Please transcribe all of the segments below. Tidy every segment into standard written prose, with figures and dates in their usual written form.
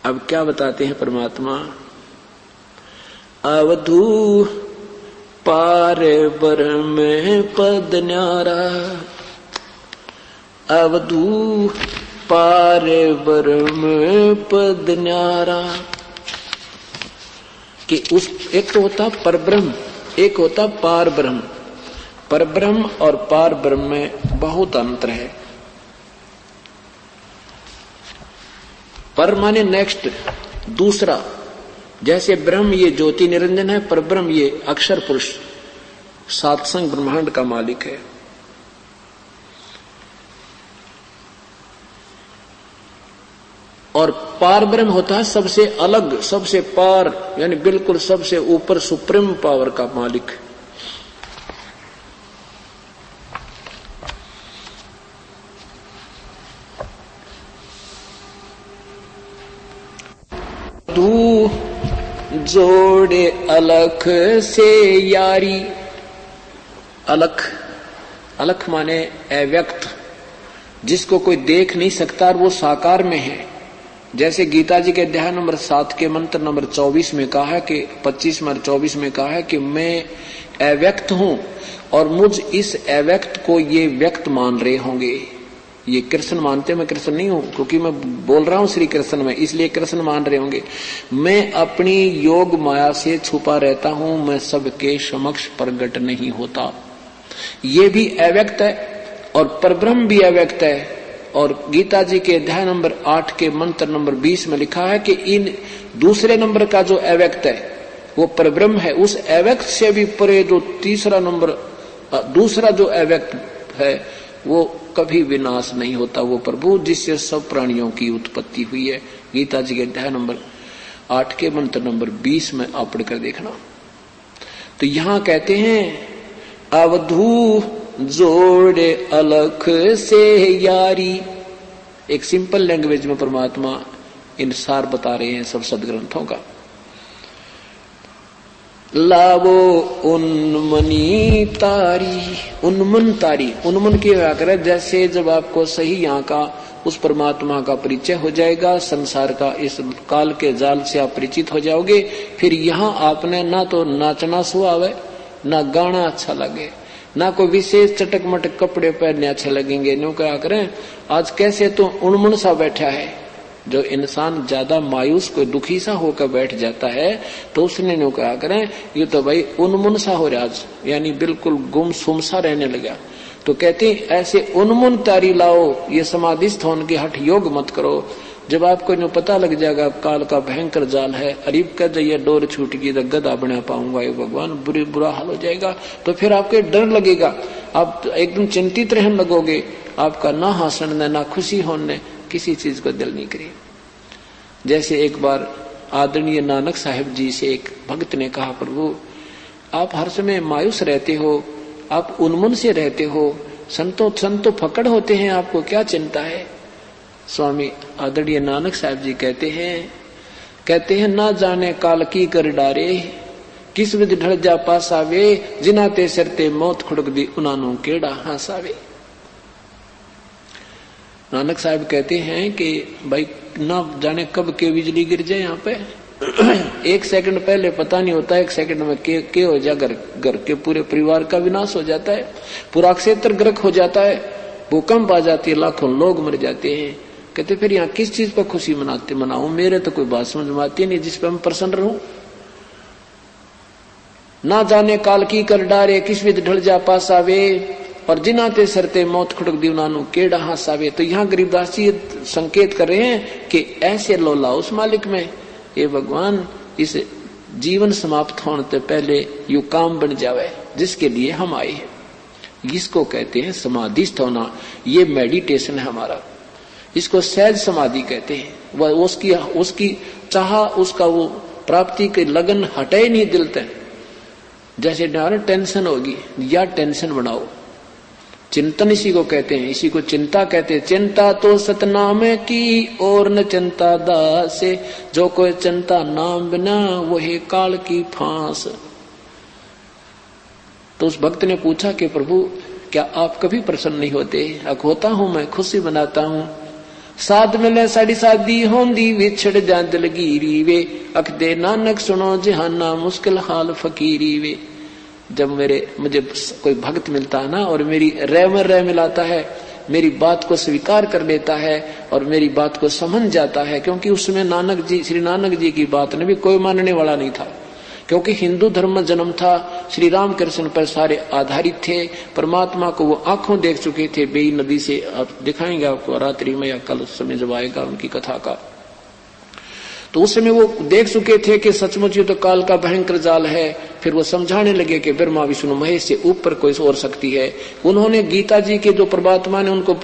अब क्या बताते हैं परमात्मा, अवधू पार ब्रह्म पद न्यारा, अवधू पार ब्रह्म पद न्यारा। कि उस एक तो होता परब्रह्म, एक होता पार ब्रह्म। परब्रह्म और पार ब्रह्म में बहुत अंतर है। पर माने नेक्स्ट, दूसरा। जैसे ब्रह्म ये ज्योति निरंजन है, पर ब्रह्म ये अक्षर पुरुष सातसंग ब्रह्मांड का मालिक है। और पार ब्रह्म होता है सबसे अलग, सबसे पार, यानी बिल्कुल सबसे ऊपर सुप्रीम पावर का मालिक। तू जोड़े अलख से यारी। अलख, अलख माने अव्यक्त, जिसको कोई देख नहीं सकता और वो साकार में है। जैसे गीता जी के अध्याय नंबर 7 के मंत्र नंबर 24 में कहा है कि 25 और 24 में कहा है कि मैं अव्यक्त हूं और मुझ इस अव्यक्त को ये व्यक्त मान रहे होंगे। ये कृष्ण मानते, मैं कृष्ण नहीं हूं, क्योंकि मैं बोल रहा हूं श्री कृष्ण में, इसलिए कृष्ण मान रहे होंगे। मैं अपनी योग माया से छुपा रहता हूं, मैं सबके समक्ष प्रकट नहीं होता। ये भी अव्यक्त है और परब्रह्म भी अव्यक्त है। और गीता जी के अध्याय नंबर 8 के मंत्र नंबर 20 में लिखा है कि इन दूसरे नंबर का जो अव्यक्त है वो परब्रह्म है। उस अव्यक्त से भी परे जो तीसरा नंबर, दूसरा जो अव्यक्त है वो कभी विनाश नहीं होता। वो प्रभु जिससे सब प्राणियों की उत्पत्ति हुई है। गीता जी के अध्याय नंबर 8 के मंत्र नंबर 20 में आप पढ़कर देखना। तो यहां कहते हैं अवधू जोड़े अलख से यारी। एक सिंपल लैंग्वेज में परमात्मा इन सार बता रहे हैं सब सदग्रंथों का। लावो उन्मनी तारी। उन्मन तारी, उन्मन की व्याख्या जैसे जब आपको सही यहाँ का उस परमात्मा का परिचय हो जाएगा, संसार का इस काल के जाल से आप परिचित हो जाओगे, फिर यहाँ आपने ना तो नाचना सुहावे, ना गाना अच्छा लगे, ना कोई विशेष चटक मटक कपड़े पहनने अच्छे लगेंगे। न्यू क्या करें, आज कैसे तो उन्मन सा बैठा है। जो इंसान ज्यादा मायूस कोई दुखी सा होकर बैठ जाता है तो उसने न्यू क्या करें, ये तो भाई उन्मन सा हो रहा आज, यानी बिल्कुल गुमसुम सा रहने लगा। तो कहते हैं ऐसे उन्मन तारी लाओ, ये समाधिस्थ होने के हठ योग मत करो। जब आपको जो पता लग जाएगा काल का भयंकर जाल है, अरीब कर जाइए डोर छूट गई तो गधा बना पाऊंगा ये भगवान, बुरा हाल हो जाएगा। तो फिर आपको डर लगेगा, आप एकदम चिंतित रहने लगोगे। आपका ना हंसने ना खुशी होने किसी चीज को दिल नहीं करे। जैसे एक बार आदरणीय नानक साहिब जी से एक भक्त ने कहा, प्रभु आप हर समय मायूस रहते हो, आप उन्मन से रहते हो, संतो फकड़ होते हैं, आपको क्या चिंता है। स्वामी आदरणीय नानक साहब जी कहते हैं ना जाने काल की कर डारे, किस विध ढल जा पासावे, जिना ते सरते मौत खुड़क दी उनानू केड़ा हंसावे। नानक साहब कहते हैं कि भाई ना जाने कब के बिजली गिर जाए यहाँ पे, एक सेकंड पहले पता नहीं होता, एक सेकंड में के हो जाए, घर के पूरे परिवार का विनाश हो जाता है, पूरा क्षेत्र गर्क हो जाता है, भूकंप आ जाती है, लाखों लोग मर जाते हैं। कहते फिर यहाँ किस चीज पर खुशी मनाऊं, मेरे तो कोई बात समझ में आती नहीं जिस पर मैं प्रसन्न रहूं। ना जाने काल की कर डारे, किस विध ढल जा पासावे, और जिनाते सरते मौत खुड़क दीवनानु केड़ा हंसावे। तो यहाँ गरीबदास जी संकेत कर रहे हैं कि ऐसे लोला उस मालिक में, ये भगवान इस जीवन समाप्त होने से पहले यू काम बन जावे जिसके लिए हम आए हैं। इसको कहते हैं समाधिस्थ होना। ये मेडिटेशन है हमारा, इसको सहज समाधि कहते हैं। वह उसकी चाह, उसका वो प्राप्ति के लगन हटे नहीं दिल तक। जैसे टेंशन होगी या टेंशन बनाओ, चिंतन इसी को कहते हैं, इसी को चिंता कहते हैं। चिंता तो सतनाम की और न चिंता दासे, जो कोई चिंता नाम बिना वही काल की फांस। तो उस भक्त ने पूछा कि प्रभु क्या आप कभी प्रसन्न नहीं होते। होता हूं, मैं खुशी बनाता हूं, साध मिले साड़ी सादी होंदी विछड़ जा दिलगीरी वे, अख दे नानक सुनो जहाना मुश्किल हाल फकीरी वे। जब मुझे कोई भक्त मिलता है ना और मेरी रह में रह मिलाता है, मेरी बात को स्वीकार कर लेता है और मेरी बात को समझ जाता है, क्योंकि उसमें नानक जी, श्री नानक जी की बात ने भी कोई मानने वाला नहीं था, क्योंकि हिंदू धर्म में जन्म था, श्री राम कृष्ण पर सारे आधारित थे, परमात्मा को वो आंखों देख चुके थे। बेई नदी से आप दिखाएंगे आपको रात्रि में या कल समय जब आएगा उनकी कथा का, तो उस समय वो देख चुके थे कि सचमुच ये तो काल का भयंकर जाल है। फिर वो समझाने लगे कि ब्रह्मा विष्णु महेश से ऊपर कोई और शक्ति है। उन्होंने गीता जी के जो परमात्मा ने उनको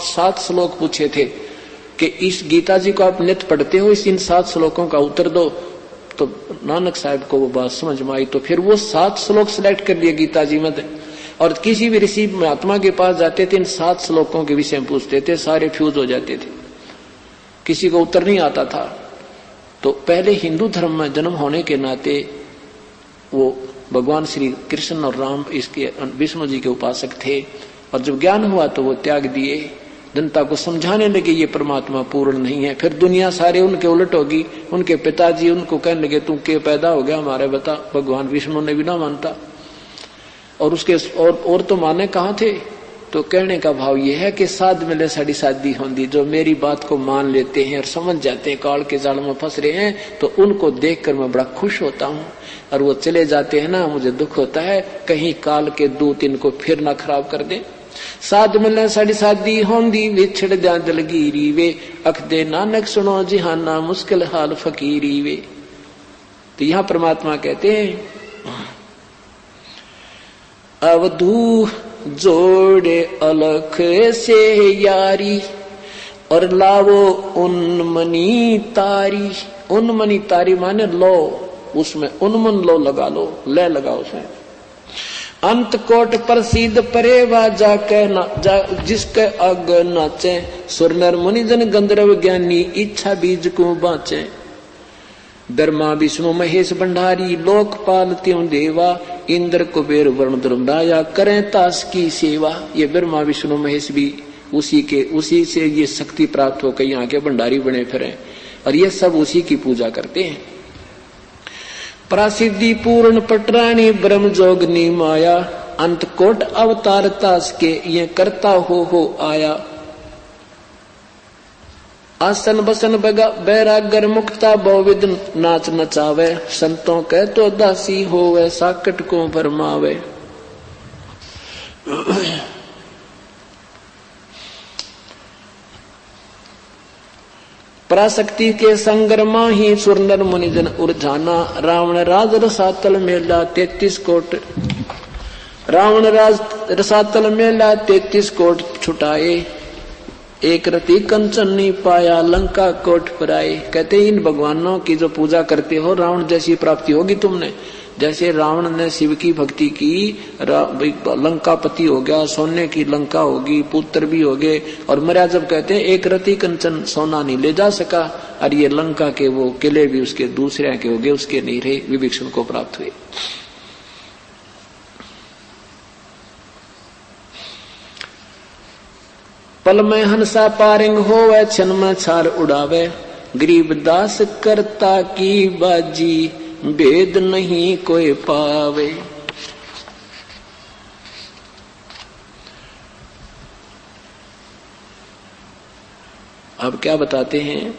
7 श्लोक पूछे थे कि इस गीता जी को आप नित्य पढ़ते हो, इस इन 7 श्लोकों का उत्तर दो। तो नानक साहब को वो बात समझ में आई, तो फिर वो 7 श्लोक सिलेक्ट कर लिए गीता जी में, और किसी भी ऋषि महात्मा के पास जाते थे, इन 7 श्लोकों के विषय में पूछते थे, सारे फ्यूज हो जाते थे, किसी को उत्तर नहीं आता था। तो पहले हिंदू धर्म में जन्म होने के नाते वो भगवान श्री कृष्ण और राम इसके विष्णु जी के उपासक थे, और जब ज्ञान हुआ तो वो त्याग दिए, जनता को समझाने लगे ये परमात्मा पूर्ण नहीं है। फिर दुनिया सारे उनके उलट होगी, उनके पिताजी उनको कहने लगे तू के पैदा हो गया हमारे बता, भगवान विष्णु ने भी ना मानता, और उसके और तो माने कहाँ थे। तो कहने का भाव ये है कि साध मिले साड़ी शादी होंदी, जो मेरी बात को मान लेते हैं और समझ जाते हैं, काल के जाल में फंस रहे हैं, तो उनको देखकर मैं बड़ा खुश होता हूँ। और वो चले जाते हैं ना, मुझे दुख होता है कहीं काल के दूत इनको फिर ना खराब कर दे। साध मिले साड़ी शादी होंदी विछड़ जा दिलगीरी वे, अख दे नानक सुनो जहाना मुश्किल हाल फकीरी वे। तो यहाँ परमात्मा कहते हैं अवधू जोड़े अलख से यारी, और लावो उन्मनी तारी। उन्मनी तारी माने लो, उसमें उन्मन लो लगा लो, ले लगाओ उसमें। अंत कोट प्रसिद्ध परेवा जाके जिसके अग नाचे, सुर नर मुनि जन गंधर्व ज्ञानी इच्छा बीज को बाँचे। ब्रह्मा विष्णु महेश भंडारी लोकपाल त्यों देवा, इंद्र कुबेर वरुण धर्मराया करें तास की सेवा। ये ब्रह्मा विष्णु महेश भी उसी से ये शक्ति प्राप्त होकर यहाँ के भंडारी बने फिरे, और ये सब उसी की पूजा करते हैं। प्रसिद्धि पूर्ण पटरानी ब्रह्म जोगनी माया, अंत कोट अवतार तास के ये करता हो आया। आसन बसन बैरागर मुक्ता बहुविध नाच नचावे, संतों के तो दासी होवे साकट को भरमावे। पराशक्ति के संगरमा ही सुरनर मुनिजन उर्जाना, रावण राज रसातल मेला 33 कोट। रावण राज रसातल मेला 33 कोट छुटाए, एक रति कंचन नहीं पाया लंका कोट पर आए। कहते इन भगवानों की जो पूजा करते हो रावण जैसी प्राप्ति होगी तुमने। जैसे रावण ने शिव की भक्ति की, लंकापति हो गया, सोने की लंका होगी, पुत्र भी हो गए, और मर्या जब कहते हैं एक रति कंचन सोना नहीं ले जा सका, और ये लंका के वो किले भी उसके दूसरे के हो गए, उसके नहीं रहे, विभीषण को प्राप्त हुए। पल में हंसा पारिंग होवे, क्षण में छार उड़ावे, गरीब दास करता की बाजी, भेद नहीं कोई पावे। अब क्या बताते हैं,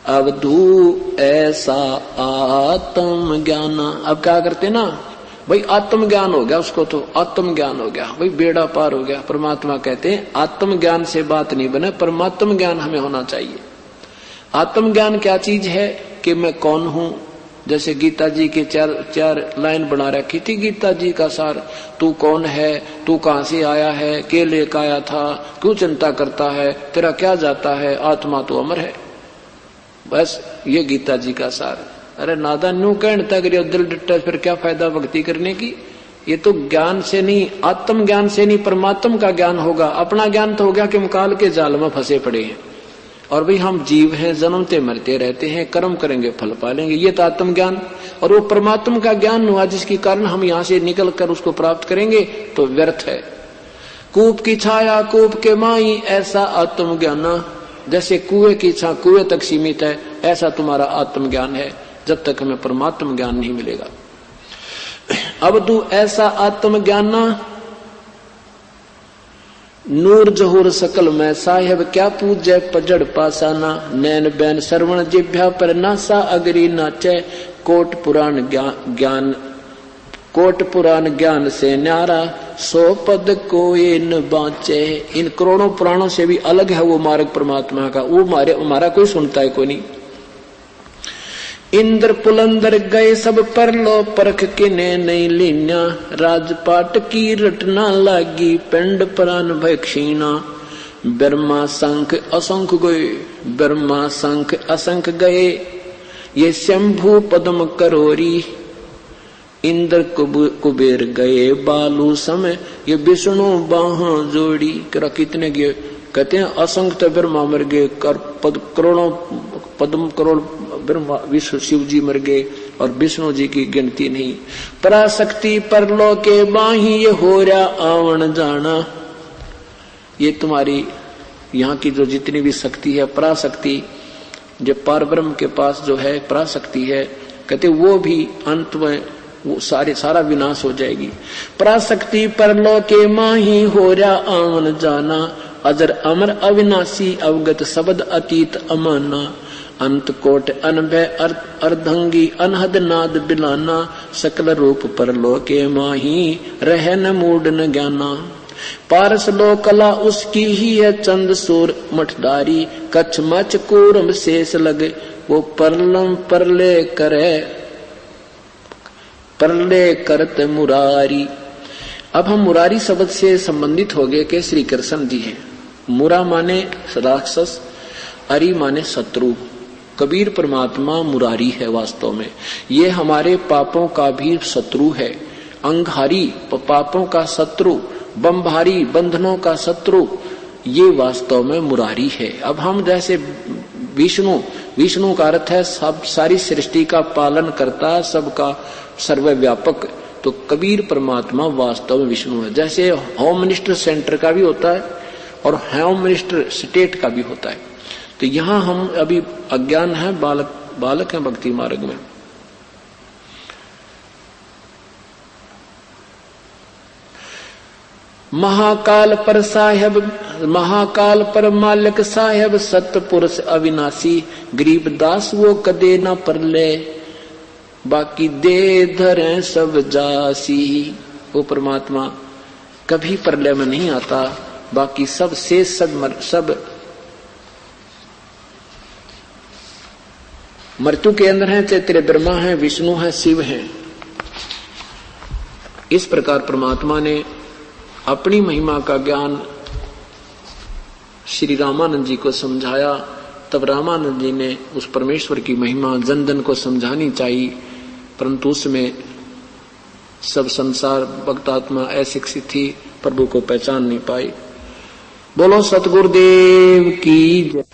अवधू ऐसा आत्म ज्ञान। अब क्या करते ना भाई, आत्म ज्ञान हो गया उसको, तो आत्म ज्ञान हो गया भाई, बेड़ा पार हो गया। परमात्मा कहते हैं आत्म ज्ञान से बात नहीं बने, परमात्म ज्ञान हमें होना चाहिए। आत्म ज्ञान क्या चीज है कि मैं कौन हूं। जैसे गीता जी के चार लाइन बना रखी थी गीता जी का सार, तू कौन है, तू कहां से आया है, के लेकर आया था, क्यों चिंता करता है, तेरा क्या जाता है, आत्मा तो अमर है। बस ये गीता जी का सार। अरे नादा न्यू कहने तक दिल डट्टा, फिर क्या फायदा भक्ति करने की। ये तो ज्ञान से नहीं, आत्म ज्ञान से नहीं, परमात्मा का ज्ञान होगा। अपना ज्ञान तो हो गया कि हम काल के जाल में फंसे पड़े हैं, और भाई हम जीव हैं, जन्मते मरते रहते हैं, कर्म करेंगे फल पालेंगे, ये तो आत्म ज्ञान। और वो परमात्मा का ज्ञान हुआ जिसके कारण हम यहाँ से निकल कर उसको प्राप्त करेंगे, तो व्यर्थ है। कूप की छाया कूप के माई, ऐसा आत्मज्ञान। जैसे कुएं की छाया कुएं तक सीमित है, ऐसा तुम्हारा आत्मज्ञान है, जब तक हमें परमात्म ज्ञान नहीं मिलेगा। अब तू ऐसा आत्मज्ञान नूर जहूर सकल में साहेब, क्या पूजय पजड़ पासाना। नैन बैन श्रवण जिभ्या पर नासा, अगरी नाचे कोट पुराण ज्ञान से न्यारा, 100 पद कोई न बाँचे। इन करोड़ों पुराणों से भी अलग है वो मार्ग परमात्मा का, वो हमारा कोई सुनता है कोई नहीं। इंद्र पुलंदर गए सब परलो, परख के ने नहीं लीन्या। राजपाट की रटना लागी, पिंड प्राण भय क्षीणा। ब्रह्मा शंख असंख गए, ब्रह्मा शंख असंख गए। ये शंभु पद्म करोरी, इंद्र कुबेर गए बालू समय। ये विष्णु बाह जोड़ी। कितने गए? कहते हैं असंख्य तो ब्रह्मा मर गए, करोड़ों पद्म करोड़ ब्रह्मा विष्णु शिव जी मर गए, और विष्णु जी की गिनती नहीं। पराशक्ति परलो के बाही, ये हो रहा आवन जाना। ये तुम्हारी यहाँ की जो जितनी भी शक्ति है, पराशक्ति जो पारब्रह्म के पास जो है पराशक्ति है, कहते वो भी अंत में वो सारा विनाश हो जाएगी। पराशक्ति परलो के माही, हो रहा आवन जाना। अजर अमर अविनाशी, अवगत शब्द अतीत अमाना। अंत कोट अनभय अर्धंगी, अनहद नाद बिलाना। सकल रूप परलो के माही, रह न मूड न ज्ञाना। पारस लो कला उसकी ही है, चंद सूर मठदारी। कच्छ मच कूरम शेष लगे, वो परलम परले करत मुरारी। अब हम मुरारी शब्द से संबंधित हो गए कि श्री कृष्ण जी हैं। मुरा माने राक्षस, अरि माने शत्रु। कबीर परमात्मा मुरारी है वास्तव में। ये हमारे पापों का भी शत्रु है। अंगहारी पापों का शत्रु, बमभारी बंधनों का शत्रु, ये वास्तव में मुरारी है। अब हम जैसे विष्णु का अर्थ है सब सारी सृष्टि का पालन करता, सबका सर्वव्यापक। तो कबीर परमात्मा वास्तव में विष्णु है। जैसे होम मिनिस्टर सेंटर का भी होता है और होम मिनिस्टर स्टेट का भी होता है। तो यहाँ हम अभी अज्ञान है, बालक हैं भक्ति मार्ग में। महाकाल पर साहेब, महाकाल पर मालिक साहेब। सतपुरुष अविनाशी, गरीबदास वो कदे न परले। बाकी दे धरे सब जासी। वो परमात्मा कभी परलय में नहीं आता, बाकी सब शेष सब मृत्यु के अंदर है। चाहे तेरे ब्रह्मा है, विष्णु है, शिव है। इस प्रकार परमात्मा ने अपनी महिमा का ज्ञान श्री रामानंद जी को समझाया। तब रामानंद जी ने उस परमेश्वर की महिमा जन जन को समझानी चाहिए, परंतु उसमें सब संसार भक्तात्मा अशिक्षित थी, प्रभु को पहचान नहीं पाई। बोलो सतगुरुदेव की जय।